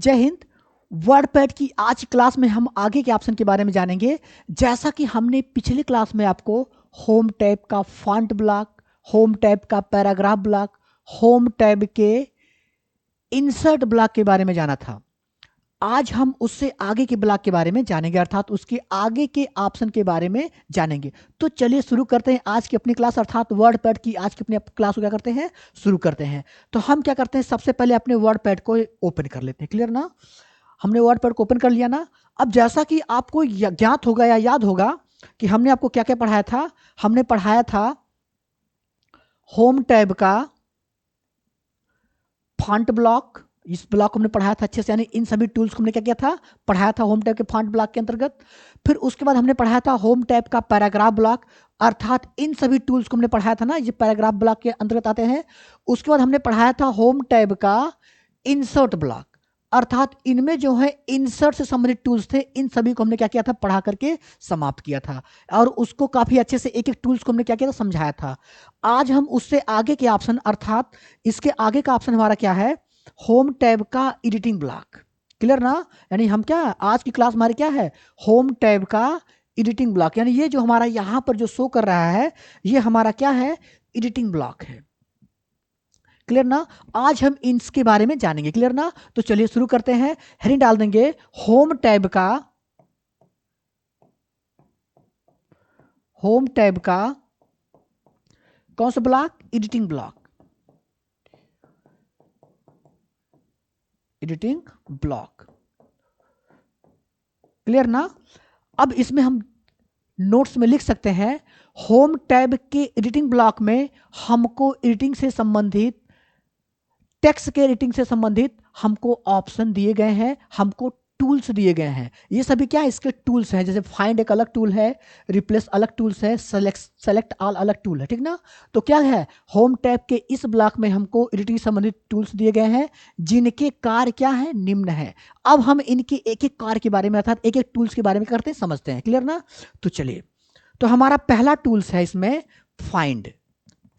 जय हिंद। वर्डपैड की आज की क्लास में हम आगे के ऑप्शन के बारे में जानेंगे। जैसा कि हमने पिछली क्लास में आपको होम टैब का फॉन्ट ब्लॉक, होम टैब का पैराग्राफ ब्लॉक, होम टैब के इंसर्ट ब्लॉक के बारे में जाना था। आज हम उससे आगे के ब्लॉक के बारे में जानेंगे, अर्थात उसके आगे के ऑप्शन के बारे में जानेंगे। तो चलिए शुरू करते हैं आज की अपनी क्लास, अर्थात वर्डपैड की आज की अपनी क्लास को क्या करते हैं, शुरू करते हैं। तो हम क्या करते हैं, सबसे पहले अपने वर्डपैड को ओपन कर लेते हैं। क्लियर ना? हमने वर्डपैड को ओपन कर लिया ना। अब जैसा कि आपको ज्ञात होगा या याद होगा कि हमने आपको क्या क्या पढ़ाया था। हमने पढ़ाया था होम टैब का फॉन्ट ब्लॉक, इस ब्लॉक को हमने पढ़ाया था अच्छे से, यानी इन सभी टूल्स को हमने क्या किया था, पढ़ाया था होम टैब के फॉन्ट ब्लॉक के अंतर्गत। फिर उसके बाद हमने पढ़ाया था होम टैब का पैराग्राफ ब्लॉक, अर्थात इन सभी टूल्स को हमने पढ़ाया था ना, ये पैराग्राफ ब्लॉक के अंतर्गत आते हैं। उसके बाद हमने पढ़ाया था होम टैब का इंसर्ट ब्लॉक, अर्थात इनमें जो है इंसर्ट से संबंधित टूल्स थे, इन सभी को हमने क्या किया था, पढ़ा करके समाप्त किया था। और उसको काफी अच्छे से एक एक टूल्स को हमने क्या किया था, समझाया था। आज हम उससे आगे के ऑप्शन, अर्थात इसके आगे का ऑप्शन हमारा क्या है, होम टैब का एडिटिंग ब्लॉक। क्लियर ना? यानी हम क्या, आज की क्लास हमारी क्या है, होम टैब का एडिटिंग ब्लॉक। यानी ये जो हमारा यहां पर जो शो कर रहा है, ये हमारा क्या है, एडिटिंग ब्लॉक है। क्लियर ना? आज हम इसके बारे में जानेंगे। क्लियर ना? तो चलिए शुरू करते हैं। हेडिंग डाल देंगे होम टैब का, होम टैब का कौन सा block, editing block, editing block. Clear ना? अब इसमें हम नोट्स में लिख सकते हैं, होम टैब के एडिटिंग ब्लॉक में हमको एडिटिंग से संबंधित, टेक्स्ट के एडिटिंग से संबंधित हमको ऑप्शन दिए गए हैं, हमको टूल्स दिए गए हैं। ये सभी क्या है, इसके टूल्स हैं। जैसे फाइंड एक अलग टूल है, रिप्लेस अलग टूल्स है, सेलेक्ट ऑल अलग टूल है। ठीक ना? तो क्या है, होम टैब के इस ब्लॉक में हमको एडिटिंग संबंधित टूल्स दिए गए हैं, जिनके कार्य क्या है, निम्न है। अब हम इनके एक एक कार्य के बारे में, अर्थात एक एक टूल्स के बारे में करते हैं, समझते हैं। क्लियर ना? तो चलिए, तो हमारा पहला टूल्स है इसमें फाइंड।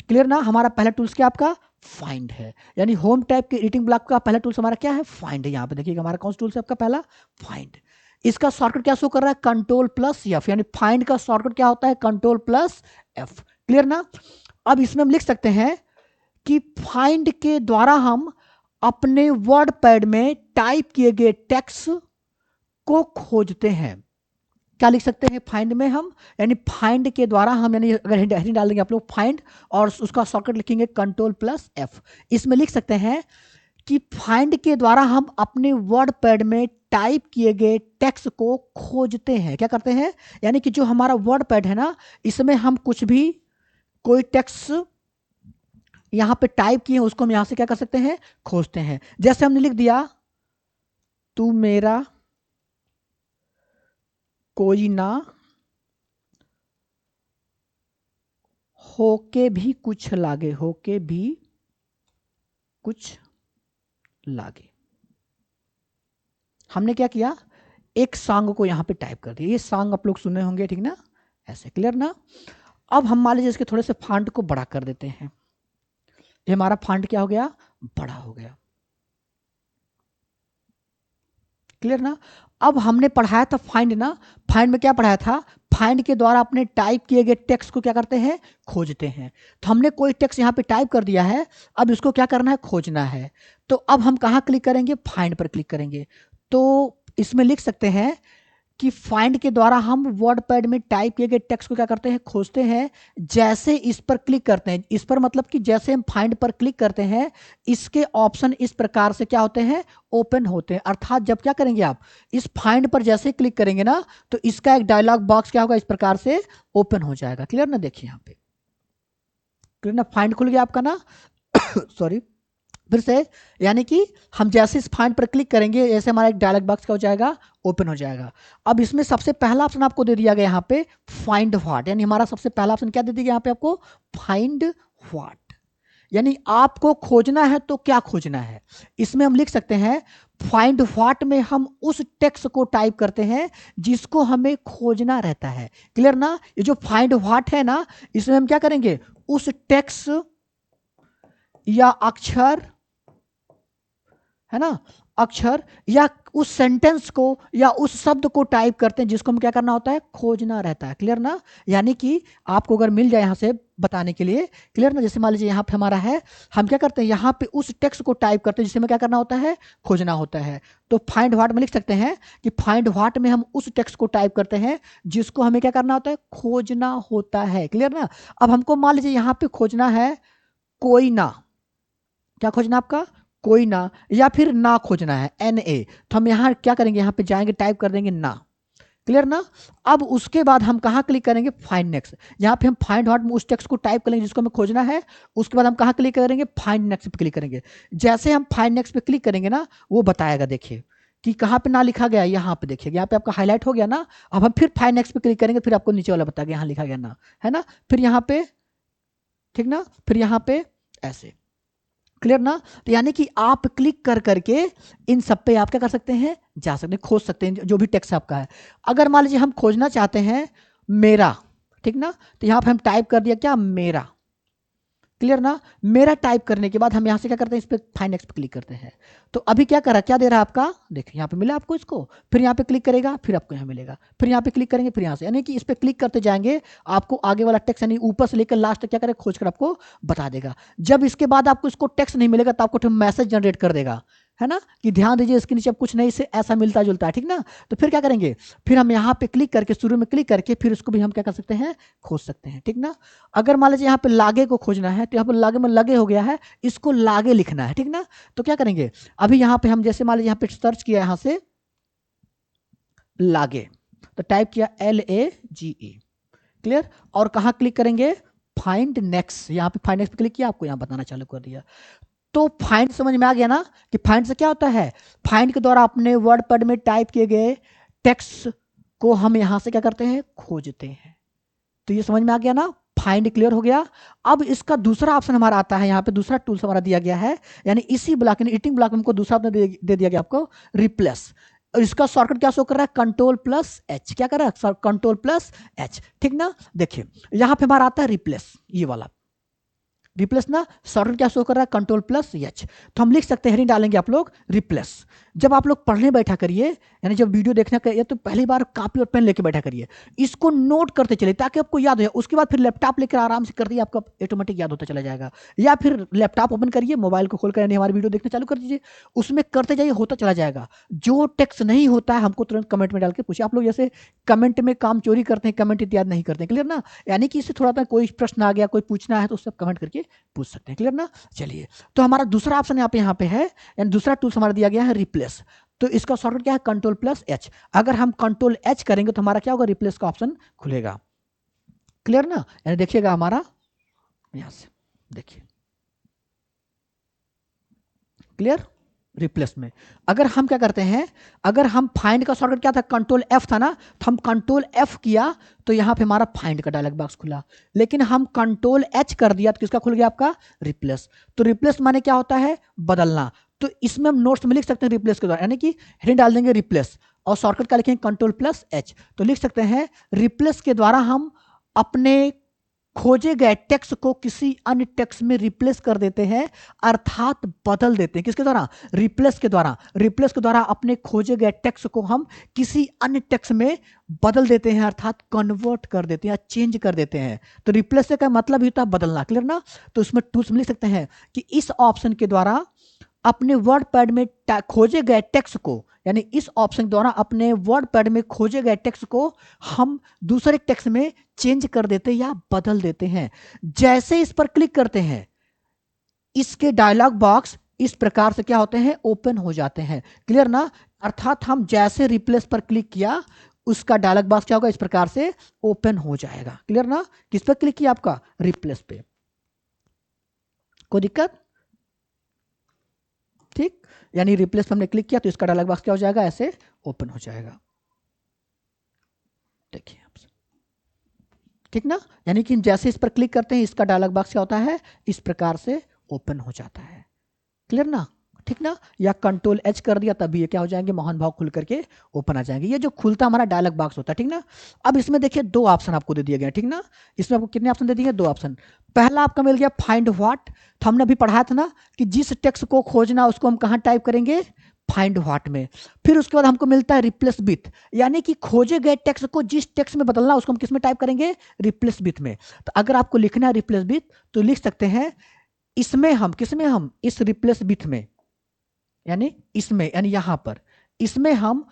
क्लियर ना? हमारा पहला टूल्स क्या आपका, फाइंड है। यानी होम टैब के एडिटिंग ब्लॉक का पहला टूल्स हमारा क्या है, फाइंड है। यहाँ पे देखिएगा हमारा कौन सा टूल्स है आपका, पहला फाइंड। इसका शॉर्टकट क्या शो कर रहा है, कंट्रोल प्लस एफ, यानी फाइंड का शॉर्टकट क्या होता है, कंट्रोल प्लस एफ। क्लियर ना? अब इसमें हम लिख सकते हैं कि फाइंड के द्वारा हम अपने वर्ड पैड में टाइप किए गए टेक्स्ट को खोजते हैं। क्या लिख सकते हैं फाइंड में हम, यानी फाइंड के द्वारा हम, यानी अगर हेडिंग डाल देंगे आप लोग फाइंड और उसका शॉर्टकट लिखेंगे कंट्रोल प्लस एफ, इसमें लिख सकते हैं कि फाइंड के द्वारा हम अपने वर्ड पैड में टाइप किए गए टेक्स्ट को खोजते हैं। क्या करते हैं, यानी कि जो हमारा वर्ड पैड है ना, इसमें हम कुछ भी, कोई टेक्स्ट यहां पे टाइप किए उसको हम यहां से क्या कर सकते हैं, खोजते हैं। जैसे हमने लिख दिया, तू मेरा कोई ना होके भी कुछ लागे, होके भी कुछ लागे। हमने क्या किया, एक सॉन्ग को यहां पे टाइप कर दिया। ये सॉन्ग आप लोग सुने होंगे, ठीक ना? ऐसे। क्लियर ना? अब हम मान लीजिए इसके थोड़े से फॉन्ट को बड़ा कर देते हैं। ये हमारा फॉन्ट क्या हो गया, बड़ा हो गया। क्लियर ना? अब हमने पढ़ाया था फाइंड ना, फाइंड में क्या पढ़ाया था, फाइंड के द्वारा अपने टाइप किए गए टेक्स्ट को क्या करते हैं, खोजते हैं। तो हमने कोई टेक्स्ट यहाँ पे टाइप कर दिया है, अब इसको क्या करना है, खोजना है। तो अब हम कहाँ क्लिक करेंगे, फाइंड पर क्लिक करेंगे। तो इसमें लिख सकते हैं कि फाइंड के द्वारा हम वर्ड पैड में टाइप किए गए टेक्स्ट को क्या करते हैं, खोजते हैं। जैसे इस पर क्लिक करते हैं, इस पर मतलब कि जैसे हम फाइंड पर क्लिक करते हैं, इसके ऑप्शन इस प्रकार से क्या होते हैं, ओपन होते हैं। अर्थात जब क्या करेंगे आप, इस फाइंड पर जैसे क्लिक करेंगे ना, तो इसका एक डायलॉग बॉक्स क्या होगा, इस प्रकार से ओपन हो जाएगा। क्लियर ना? देखिए यहाँ पे, क्लियर ना? फाइंड खुल गया आपका ना सॉरी, फिर से, यानी कि हम जैसे इस फाइंड पर क्लिक करेंगे, ऐसे हमारा एक डायलॉग बॉक्स क्या हो जाएगा, ओपन हो जाएगा। अब इसमें सबसे पहला ऑप्शन आपको दे दिया गया यहाँ पे, फाइंड व्हाट, यानी हमारा सबसे पहला ऑप्शन क्या दे दिया यहाँ पे आपको, फाइंड व्हाट। यानी आपको खोजना है तो क्या खोजना है, इसमें हम लिख सकते हैं फाइंड व्हाट में हम उस टेक्स्ट को टाइप करते हैं जिसको हमें खोजना रहता है। क्लियर ना? ये जो फाइंड व्हाट है ना, इसमें हम क्या करेंगे, उस टेक्स्ट या अक्षर है ना, अक्षर या उस सेंटेंस को या उस शब्द को टाइप करते हैं जिसको हम क्या करना होता है, खोजना रहता है। क्लियर ना, यानी कि आपको अगर मिल जाए यहाँ से बताने के लिए, क्लियर ना, जैसे मान लीजिए यहाँ पे हमारा है, हम क्या करते हैं यहाँ पे उस टेक्स्ट को टाइप करते हैं जिसे हमें क्या करना होता है, खोजना होता है। तो फाइंड व्हाट में लिख सकते हैं कि फाइंड व्हाट में हम उस टेक्स्ट को टाइप करते हैं जिसको हमें क्या करना होता है, खोजना होता है। क्लियर ना, अब हमको मान लीजिए यहाँ पे खोजना है कोई ना, क्या खोजना आपका, कोई ना, या फिर ना खोजना है NA, तो हम यहाँ क्या करेंगे, यहाँ पे जाएंगे, टाइप कर देंगे ना। क्लियर ना, अब उसके बाद हम कहाँ क्लिक करेंगे, फाइंड नेक्स्ट। यहाँ पे हम फाइंड व्हाट में उस टेक्स्ट को टाइप करेंगे जिसको हमें खोजना है, उसके बाद हम कहाँ क्लिक करेंगे, फाइंड नेक्स्ट पे क्लिक करेंगे। जैसे हम फाइंड नेक्स्ट पे क्लिक करेंगे ना, वो बताएगा, देखिए कि कहाँ पे ना लिखा गया, यहाँ पे देखिए, यहाँ पे आपका हाईलाइट हो गया ना। अब हम फिर फाइंड नेक्स्ट पे क्लिक करेंगे, फिर आपको नीचे वाला बताएगा यहाँ लिखा गया ना, है ना, फिर यहाँ पे, ठीक ना, फिर यहाँ पे ऐसे। क्लियर ना, तो यानी कि आप क्लिक कर करके इन सब पे आप क्या कर सकते हैं, जा सकते हैं, खोज सकते हैं जो भी टेक्स्ट आपका है। अगर मान लीजिए हम खोजना चाहते हैं मेरा, ठीक ना, तो यहाँ पे हम टाइप कर दिया क्या, मेरा। क्लियर ना, मेरा टाइप करने के बाद हम यहाँ से क्या करते हैं, इस पे फाइंड नेक्स्ट पे क्लिक करते हैं। तो अभी क्या करा, क्या दे रहा है आपका, देखिए यहाँ पे मिला आपको इसको, फिर यहाँ पे क्लिक करेगा, फिर आपको यहाँ मिलेगा, फिर यहाँ पे क्लिक करेंगे, फिर यहाँ से, यानी कि इस पे क्लिक करते जाएंगे, आपको आगे वाला टेक्स्ट यानी ऊपर से लेकर लास्ट तक क्या करेगा, खोज कर आपको बता देगा। जब इसके बाद आपको इसको टेक्स्ट नहीं मिलेगा तो आपको मैसेज जनरेट कर देगा, है ना, कि ध्यान दीजिए इसके नीचे अब कुछ नहीं से ऐसा मिलता जुलता है, ठीक ना। तो फिर क्या करेंगे, फिर हम यहाँ पे क्लिक करके, शुरू में क्लिक करके, फिर उसको भी हम क्या कर सकते हैं, खोज सकते हैं, ठीक ना। अगर मान लीजिए यहाँ पे लागे को खोजना है, तो यहाँ पे लागे में लगे हो गया है, इसको लागे लिखना है, ठीक ना। तो क्या करेंगे, अभी यहाँ पे हम जैसे मान लीजिए यहाँ पे सर्च किया, यहाँ से लागे, तो टाइप किया LAGE, क्लियर, और कहाँ क्लिक करेंगे, फाइंड नेक्स्ट, यहाँ पे फाइंड नेक्स्ट पे क्लिक किया, आपको यहाँ बताना चालू कर दिया। तो फाइंड समझ में आ गया ना, कि फाइंड से क्या होता है, फाइंड के द्वारा अपने वर्ड पैड में टाइप किए गए टेक्स्ट को हम यहां से क्या करते हैं, खोजते हैं। तो ये समझ में आ गया ना, फाइंड क्लियर हो गया। अब इसका दूसरा ऑप्शन हमारा आता है, यहाँ पे दूसरा टूल्स हमारा दिया गया है, यानी इसी ब्लॉक यानी एडिटिंग ब्लॉक में हमको दूसरा ऑप्शन दे दिया गया आपको, रिप्लेस। और इसका शॉर्टकट क्या शो कर रहा है, Ctrl+H, क्या कर रहा है, Ctrl+H, ठीक ना। देखिए यहाँ पे हमारा आता है रिप्लेस, ये वाला रिप्लेस ना, शॉर्टकट क्या शो कर रहा है, Ctrl+H। तो हम लिख सकते हैं, हेडिंग डालेंगे आप लोग रिप्लेस। जब आप लोग पढ़ने बैठा करिए, यानी जब वीडियो देखना करिए, तो पहली बार कॉपी और पेन लेके बैठा करिए, इसको नोट करते चलिए ताकि आपको याद हो जाए। उसके बाद फिर लैपटॉप लेकर आराम से कर दिए, आपको ऑटोमेटिक याद होता चला जाएगा। या फिर लैपटॉप ओपन करिए, मोबाइल को खोलकर यानी हमारी वीडियो देखना चालू कर दीजिए, उसमें करते जाइए, होता चला जाएगा। जो टेक्स्ट नहीं होता है हमको तुरंत कमेंट में डाल के पूछिए। आप लोग जैसे कमेंट में काम चोरी करते हैं, कमेंट इत्यादि नहीं करते हैं, क्लियर ना, यानी कि इससे थोड़ा सा कोई प्रश्न आ गया, कोई पूछना है तो उससे कमेंट करके पूछ सकते हैं, क्लियर ना। चलिए, तो हमारा दूसरा ऑप्शन यहाँ पे है, यानी दूसरा टूल्स हमारा दिया गया है रिप्लेस। तो इसका शॉर्टकट क्या है, Ctrl+H। अगर हम Ctrl+H करेंगे तो हमारा क्या होगा, रिप्लेस का ऑप्शन खुलेगा, क्लियर ना। यानी देखिएगा हमारा यहां से, देखिए क्लियर, रिप्लेस में अगर हम क्या करते हैं, अगर हम फाइंड का शॉर्टकट क्या था, Ctrl+F था ना, तो हम Ctrl+F किया तो यहाँ पे हमारा फाइंड का डायलॉग बॉक्स खुला। लेकिन हम Ctrl+H कर दिया तो किसका खुल गया, आपका रिप्लेस। तो रिप्लेस माने क्या होता है, बदलना। तो इसमें हम नोट्स में लिख सकते हैं रिप्लेस के द्वारा, यानी कि हेडिंग डाल देंगे रिप्लेस और शॉर्टकट का लिखेंगे Ctrl+H। तो लिख सकते हैं रिप्लेस के द्वारा हम अपने खोजे गए टेक्स्ट को किसी अन्य टेक्स्ट में रिप्लेस कर देते हैं, अर्थात बदल देते हैं। किसके द्वारा, रिप्लेस के द्वारा। रिप्लेस के द्वारा अपने खोजे गए टेक्स्ट को हम किसी अन्य टेक्स्ट में बदल देते हैं, अर्थात कन्वर्ट कर देते हैं या चेंज कर देते हैं। तो रिप्लेस का मतलब ही होता है बदलना, क्लियर ना। तो इसमें टूल्स में लिख सकते हैं कि इस ऑप्शन के द्वारा अपने वर्ड पैड में खोजे गए टेक्स्ट को, यानी इस ऑप्शन द्वारा अपने वर्ड पैड में खोजे गए टेक्स्ट को हम दूसरे टेक्स्ट में चेंज कर देते हैं या बदल देते हैं। जैसे इस पर क्लिक करते हैं, इसके डायलॉग बॉक्स इस प्रकार से क्या होते हैं, ओपन हो जाते हैं, क्लियर ना। अर्थात हम जैसे रिप्लेस पर क्लिक किया, उसका डायलॉग बॉक्स क्या होगा, इस प्रकार से ओपन हो जाएगा, क्लियर ना। किस पर क्लिक किया, आपका रिप्लेस पे, कोई दिक्कत, ठीक। यानी रिप्लेस पे हमने क्लिक किया तो इसका डायलॉग बॉक्स क्या हो जाएगा, ऐसे ओपन हो जाएगा, देखिए आप, ठीक ना। यानी कि जैसे इस पर क्लिक करते हैं, इसका डायलॉग बॉक्स क्या होता है, इस प्रकार से ओपन हो जाता है, क्लियर ना। ठीक ना, या कंट्रोल एच कर दिया तब भी ये क्या हो जाएंगे, मोहन भाव खुल करके ओपन आ जाएंगे। ये जो खुलता हमारा डायलॉग बॉक्स होता है, ठीक ना। अब इसमें देखिए दो ऑप्शन आपको दे दिए गए, ठीक ना। इसमें आपको कितने ऑप्शन दे दिए, दो ऑप्शन। पहला आपका मिल गया फाइंड व्हाट, तो हमने अभी पढ़ाया था ना कि जिस टेक्स्ट को खोजना उसको हम कहाँ टाइप करेंगे, फाइंड व्हाट में। फिर उसके बाद हमको मिलता है रिप्लेस विथ, यानी कि खोजे गए टेक्स्ट को जिस टेक्स्ट में बदलना उसको हम किस में टाइप करेंगे, रिप्लेस विथ में। तो अगर आपको लिखना है रिप्लेस विथ तो लिख सकते हैं इसमें हम किसमें, हम इस रिप्लेस विथ में, यानी इसमें, यानी यहां पर इसमें हम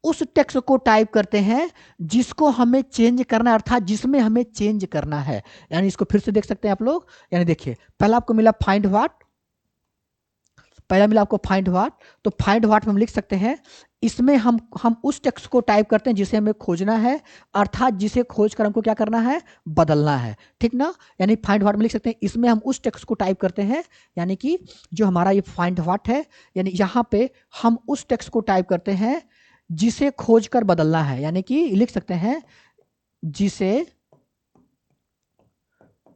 उस टेक्स्ट को टाइप करते हैं जिसको हमें चेंज करना है, अर्थात जिसमें हमें चेंज करना है। यानी इसको फिर से देख सकते हैं आप लोग, यानी देखिए पहला आपको मिला फाइंड व्हाट, पहला मिला आपको फाइंड व्हाट, तो फाइंड व्हाट में हम लिख सकते हैं इसमें हम उस टेक्स्ट को टाइप करते हैं जिसे हमें खोजना है, अर्थात जिसे खोज कर हमको क्या करना है, बदलना है, ठीक ना। यानी फाइंड व्हाट में लिख सकते हैं इसमें हम उस टेक्स्ट को टाइप करते हैं, यानी कि जो हमारा ये फाइंड व्हाट है, यानी यहाँ पे हम उस टेक्स्ट को टाइप करते हैं जिसे खोज कर बदलना है, यानी कि लिख सकते हैं जिसे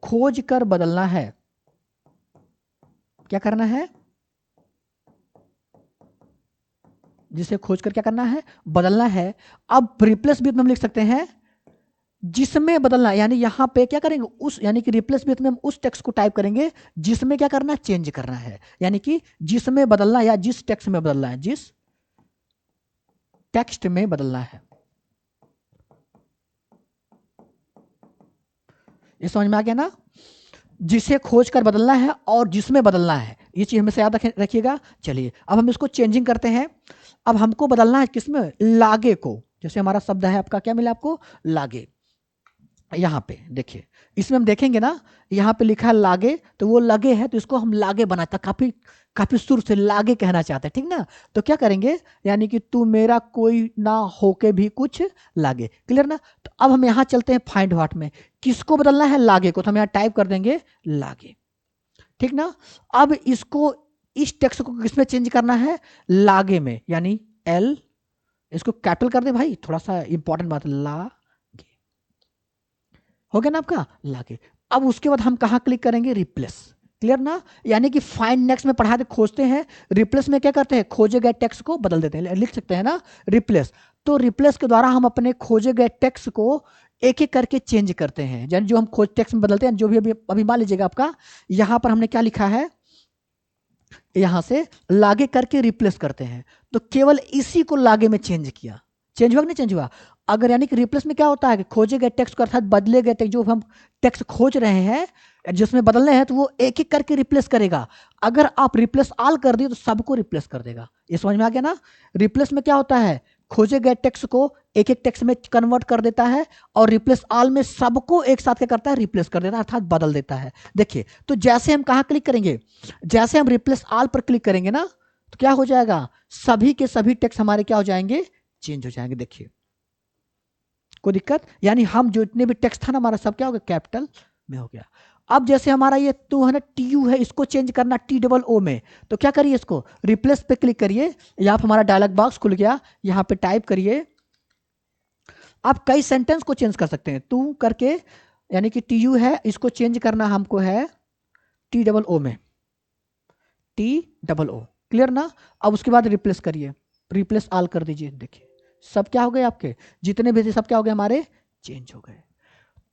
खोज कर बदलना है, क्या करना है, जिसे खोज कर क्या करना है, बदलना है। अब रिप्लेस विथ में हम लिख सकते हैं जिसमें बदलना, यानी यहां पे क्या करेंगे उस, यानी कि रिप्लेस विथ में हम उस टेक्स्ट को टाइप करेंगे जिसमें क्या करना है, चेंज करना है, यानी कि जिसमें बदलना या जिस टेक्स्ट में बदलना है, जिस टेक्स्ट में बदलना है। ये समझ में आ गया ना, जिसे खोज कर बदलना है और जिसमें बदलना है, ये चीज हमेशा याद रखिएगा। चलिए अब हम इसको चेंजिंग करते हैं। अब हमको बदलना है किसमें, लागे को, जैसे हमारा शब्द है आपका क्या मिला आपको, लागे। यहाँ पे देखिए इसमें हम देखेंगे ना, यहाँ पे लिखा है लागे, तो वो लगे है तो इसको हम लागे बनाते, काफी काफी सुर से लागे कहना चाहते हैं, ठीक ना। तो क्या करेंगे, यानी कि तू मेरा कोई ना होके भी कुछ लागे, क्लियर ना। तो अब हम यहाँ चलते हैं फाइंड व्हाट में, किसको बदलना है, लागे को, तो हम यहाँ टाइप कर देंगे लागे, ठीक ना। अब इसको, इस टेक्स्ट को किसमें चेंज करना है, लागे में, यानी एल, इसको कैपिटल कर दे भाई, थोड़ा सा इंपॉर्टेंट बात, लागे हो गया ना आपका, लागे। अब उसके बाद हम कहां क्लिक करेंगे, रिप्लेस, क्लियर ना। यानी कि फाइंड नेक्स्ट में पढ़ाते खोजते हैं, रिप्लेस में क्या करते हैं, खोजे गए टेक्स्ट को बदल देते हैं, लिख सकते हैं ना रिप्लेस। तो रिप्लेस के द्वारा हम अपने खोजे गए टेक्स्ट को एक एक करके चेंज करते हैं, यानी जो हम खोज टेक्स्ट में बदलते हैं, जो भी अभी अभी मान लीजिएगा आपका यहां पर हमने क्या लिखा है, यहां से लागे करके रिप्लेस करते हैं, तो केवल इसी को लागे में चेंज किया, चेंज हुआ कि नहीं चेंज हुआ। अगर यानी कि रिप्लेस में क्या होता है कि खोजे गए टेक्स्ट को, अर्थात बदले गए टेक्स्ट, जो हम टेक्स्ट खोज रहे हैं जिसमें बदलने हैं, तो वो एक एक करके रिप्लेस करेगा। अगर आप रिप्लेस ऑल कर दिए तो सबको रिप्लेस कर देगा। ये समझ में आ गया ना। रिप्लेस में क्या होता है, खोजे गए टेक्स्ट को एक एक टेक्स्ट में कन्वर्ट कर देता है, और रिप्लेस ऑल में सबको एक साथ क्या करता है, रिप्लेस कर देता है, अर्थात बदल देता है। देखिए तो जैसे हम कहां क्लिक करेंगे, जैसे हम रिप्लेस ऑल पर क्लिक करेंगे ना, तो क्या हो जाएगा, सभी के सभी टेक्स्ट हमारे क्या हो जाएंगे, चेंज हो जाएंगे। देखिए कोई दिक्कत, यानी हम जो इतने भी टेक्स्ट था ना हमारा, सब क्या हो गया, कैपिटल में हो गया। अब जैसे हमारा ये टू है ना, टी यू है, इसको चेंज करना टी डबल ओ में, तो क्या करिए, इसको रिप्लेस पे क्लिक करिए, यहाँ पे हमारा डायलॉग बॉक्स खुल गया, यहाँ पे टाइप करिए, आप कई सेंटेंस को चेंज कर सकते हैं, टू करके, यानी कि टी यू है, इसको चेंज करना हमको है टी डबल ओ में, टी डबल ओ, क्लियर ना। अब उसके बाद रिप्लेस करिए, रिप्लेस ऑल कर दीजिए, देखिए सब क्या हो गए आपके, जितने भी थे सब क्या हो गए हमारे, चेंज हो गए।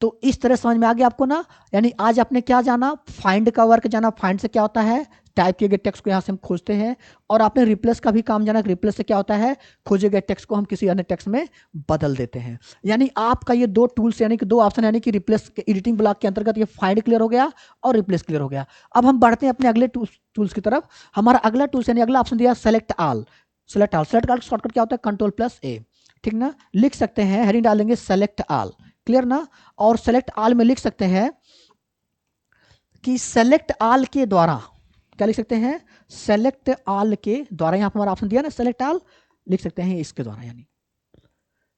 तो इस तरह समझ में आ गया आपको ना। यानी आज आपने क्या जाना, फाइंड का वर्क जाना, फाइंड से क्या होता है, टाइप किए गए टेक्स्ट को यहाँ से हम खोजते हैं, और आपने रिप्लेस का भी काम जाना, रिप्लेस से क्या होता है, खोजे गए टेक्स्ट को हम किसी अन्य टेक्स्ट में बदल देते हैं। यानी आपका ये दो टूल्स, यानी कि दो ऑप्शन, यानी कि रिप्लेस के एडिटिंग ब्लॉक के अंतर्गत ये फाइंड क्लियर हो गया और रिप्लेस क्लियर हो गया। अब हम बढ़ते हैं अपने अगले टूल्स की तरफ। हमारा अगला टूल्स यानी अगला ऑप्शन दिया select all, select all, select all shortcut क्या होता है, कंट्रोल प्लस ए, ठीक ना। लिख सकते हैं, हेडिंग डालेंगे सेलेक्ट ऑल, क्लियर ना। और सेलेक्ट ऑल में लिख सकते हैं कि सेलेक्ट ऑल के द्वारा, क्या लिख सकते हैं, सेलेक्ट ऑल के द्वारा, यहां पर हमारा ऑप्शन दिया ना सेलेक्ट ऑल, लिख सकते हैं इसके द्वारा, यानी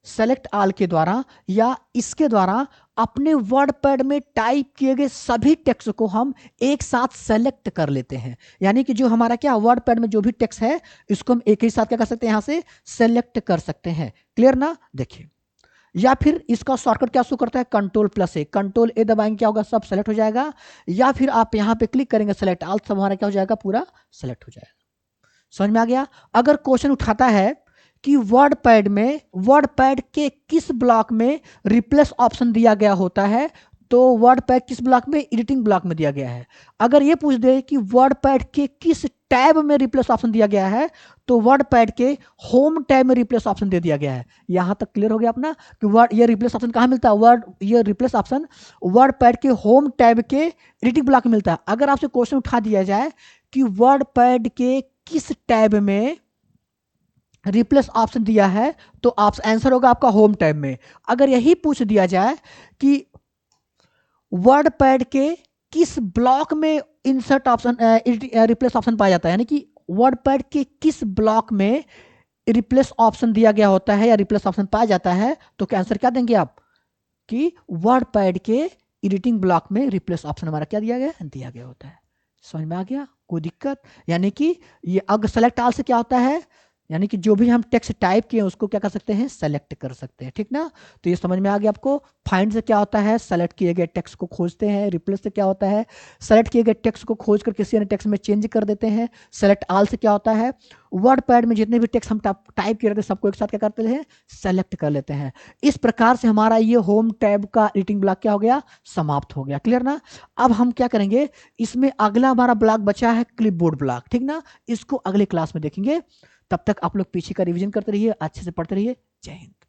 सेलेक्ट ऑल के द्वारा या इसके द्वारा अपने वर्ड पैड में टाइप किए गए सभी टेक्स्ट को हम एक साथ सेलेक्ट कर लेते हैं। यानी कि जो हमारा क्या वर्ड पैड में जो भी टेक्स्ट है, इसको हम एक ही साथ क्या कर सकते हैं, यहां से सेलेक्ट कर सकते हैं, क्लियर ना। देखिए या फिर इसका शॉर्टकट क्या शो करता है, कंट्रोल प्लस ए, कंट्रोल ए दबाएंगे क्या होगा, सब सेलेक्ट हो जाएगा। या फिर आप यहां पे क्लिक करेंगे सेलेक्ट ऑल, सब हमारा क्या हो जाएगा, पूरा सेलेक्ट हो जाएगा। समझ में आ गया। अगर क्वेश्चन उठाता है कि वर्ड पैड के किस ब्लॉक में रिप्लेस ऑप्शन दिया गया होता है, तो वर्ड पैड किस ब्लॉक में, एडिटिंग ब्लॉक में दिया गया है। अगर ये पूछ दे कि वर्ड पैड के किस टैब में रिप्लेस ऑप्शन दिया गया है, तो वर्ड पैड के होम टैब में रिप्लेस ऑप्शन दे दिया गया है। यहां तक क्लियर हो गया अपना कि वर्ड ये रिप्लेस ऑप्शन कहां मिलता है, ये रिप्लेस ऑप्शन वर्ड पैड के होम टैब के एडिटिंग ब्लॉक में मिलता है। अगर आपसे क्वेश्चन उठा दिया जाए कि वर्ड पैड के किस टैब में रिप्लेस ऑप्शन दिया है, तो आप आंसर होगा आपका होम टैब में। अगर यही पूछ दिया जाए कि वर्ड पैड के किस ब्लॉक में इंसर्ट ऑप्शन रिप्लेस ऑप्शन पाया जाता है, यानी कि वर्ड पैड के किस ब्लॉक में रिप्लेस ऑप्शन दिया गया होता है या रिप्लेस ऑप्शन पाया जाता है, तो क्या आंसर क्या देंगे आप कि वर्ड पैड के एडिटिंग ब्लॉक में रिप्लेस ऑप्शन हमारा क्या दिया गया होता है। समझ में आ गया, कोई दिक्कत? यानी कि ये अगर सेलेक्ट ऑल से क्या होता है, यानी कि जो भी हम टेक्स्ट टाइप किए उसको क्या कर सकते हैं, सेलेक्ट कर सकते हैं, ठीक ना। तो ये समझ में आ गया आपको। फाइंड से क्या होता है, सेलेक्ट किए गए टेक्स्ट को खोजते हैं। रिप्लेस से क्या होता है, सेलेक्ट किए गए टेक्स्ट को खोज कर किसी अन्य टेक्स्ट में चेंज कर देते हैं। सेलेक्ट ऑल से क्या होता है, वर्ड पैड में जितने भी टेक्स्ट हम टाइप किए रहते हैं सबको एक साथ क्या करते हैं, सेलेक्ट कर लेते हैं। इस प्रकार से हमारा ये होम टैब का एडिटिंग ब्लॉक क्या हो गया, समाप्त हो गया। क्लियर ना। अब हम क्या करेंगे, इसमें अगला हमारा ब्लॉक बचा है क्लिपबोर्ड ब्लॉक, ठीक ना। इसको अगले क्लास में देखेंगे। तब तक आप लोग पीछे का रिवीजन करते रहिए, अच्छे से पढ़ते रहिए। जय हिंद।